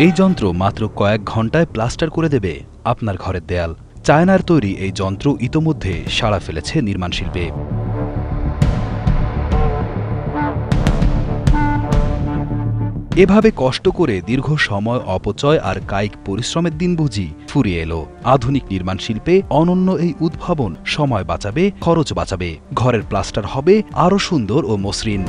এই যন্ত্র মাত্র কয়েক ঘন্টায় প্লাস্টার করে দেবে আপনার ঘরের দেয়াল। চায়নার তৈরি এই যন্ত্র ইতোমধ্যে সাড়া ফেলেছে নির্মাণ শিল্পে। এভাবে কষ্ট করে দীর্ঘ সময় অপচয় আর কায়িক পরিশ্রমের দিন বুঝি ফুরিয়ে এলো। আধুনিক নির্মাণ শিল্পে অনন্য এই উদ্ভাবন সময় বাঁচাবে, খরচ বাঁচাবে, ঘরের প্লাস্টার হবে আরও সুন্দর ও মসৃণ।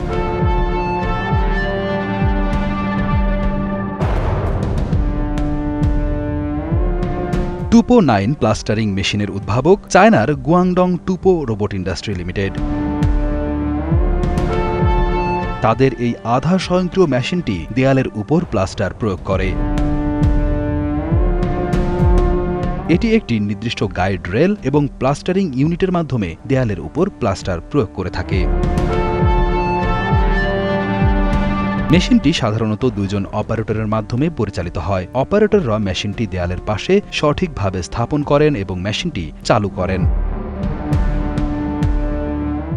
টুপো 9 প্লাস্টারিং মেশিনের উদ্ভাবক চায়নার গুয়াংডং টুপো রোবট ইন্ডাস্ট্রি লিমিটেড। তাদের এই আধা স্বয়ংক্রিয় মেশিনটি দেয়ালের উপর প্লাস্টার প্রয়োগ করে। এটি একটি নির্দিষ্ট গাইড রেল এবং প্লাস্টারিং ইউনিটের মাধ্যমে দেয়ালের উপর প্লাস্টার প্রয়োগ করে থাকে। মেশিনটি সাধারণত দুইজন অপারেটরের মাধ্যমে পরিচালিত হয়। অপারেটররা মেশিনটি দেয়ালের পাশে সঠিকভাবে স্থাপন করেন এবং মেশিনটি চালু করেন।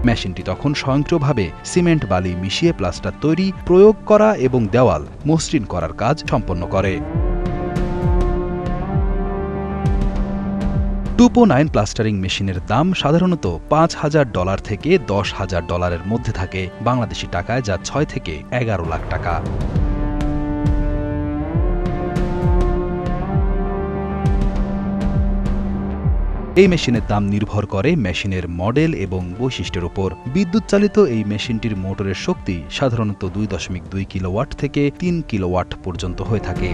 মেশিনটি তখন স্বয়ংক্রিয়ভাবে সিমেন্ট বালি মিশিয়ে প্লাস্টার তৈরি, প্রয়োগ করা এবং দেওয়াল মসৃণ করার কাজ সম্পন্ন করে। টুপো 9 প্লাস্টারিং মেশিনের দাম সাধারণত $5,000 থেকে $10,000 মধ্যে থাকে, বাংলাদেশি টাকায় যা 6 থেকে 11 লাখ টাকা। এই মেশিনের দাম নির্ভর করে মেশিনের মডেল এবং বৈশিষ্ট্যের উপর। বিদ্যুৎ চালিত এই মেশিনটির মোটরের শক্তি সাধারণত 2.2 কিলোওয়াট থেকে 3 কিলোওয়াট পর্যন্ত হয়ে থাকে।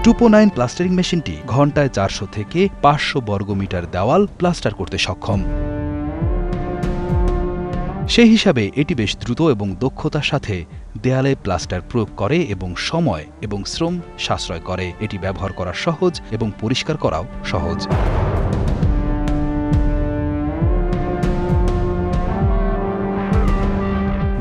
টুপো 9 প্লাস্টারিং মেশিনটি ঘন্টায় 400 থেকে 500 বর্গমিটার দেওয়াল প্লাস্টার করতে সক্ষম। সেই হিসাবে এটি বেশ দ্রুত এবং দক্ষতার সাথে দেয়ালে প্লাস্টার প্রয়োগ করে এবং সময় এবং শ্রম সাশ্রয় করে। এটি ব্যবহার করা সহজ এবং পরিষ্কার করাও সহজ।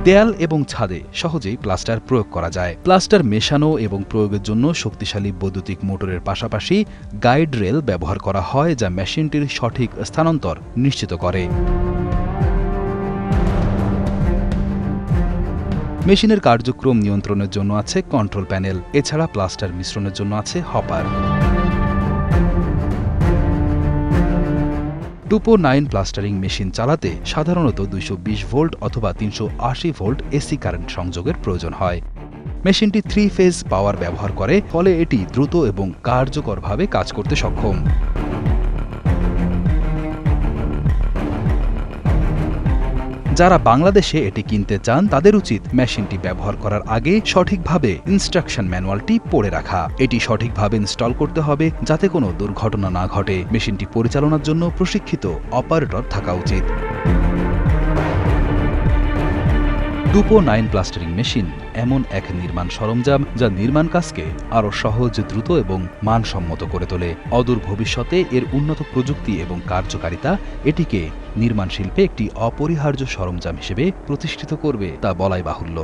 দেয়াল এবং ছাদে সহজেই প্লাস্টার প্রয়োগ করা যায়। প্লাস্টার মেশানো এবং প্রয়োগের জন্য শক্তিশালী বৈদ্যুতিক মোটরের পাশাপাশি গাইড রেল ব্যবহার করা হয়, যা মেশিনটির সঠিক স্থানান্তর নিশ্চিত করে। মেশিনের কার্যক্রম নিয়ন্ত্রণের জন্য আছে কন্ট্রোল প্যানেল। এছাড়া প্লাস্টার মিশ্রণের জন্য আছে হপার। টুপো 9 প্লাস্টারিং মেশিন চালাতে সাধারণত 220 ভোল্ট অথবা 380 ভোল্ট এসি কারেন্ট সংযোগের প্রয়োজন হয়। মেশিনটি 3 ফেজ পাওয়ার ব্যবহার করে, ফলে এটি দ্রুত এবং কার্যকরভাবে কাজ করতে সক্ষম। যারা বাংলাদেশে এটি কিনতে চান তাদের উচিত মেশিনটি ব্যবহার করার আগে সঠিকভাবে ইনস্ট্রাকশন ম্যানুয়ালটি পড়ে রাখা। এটি সঠিকভাবে ইনস্টল করতে হবে যাতে কোনো দুর্ঘটনা না ঘটে। মেশিনটি পরিচালনার জন্য প্রশিক্ষিত অপারেটর থাকা উচিত। টুপো 9 প্লাস্টারিং মেশিন এমন এক নির্মাণ সরঞ্জাম যা নির্মাণ কাজকে আরও সহজ, দ্রুত এবং মানসম্মত করে তোলে। অদূর ভবিষ্যতে এর উন্নত প্রযুক্তি এবং কার্যকারিতা এটিকে নির্মাণ শিল্পে একটি অপরিহার্য সরঞ্জাম হিসেবে প্রতিষ্ঠিত করবে তা বলাই বাহুল্য।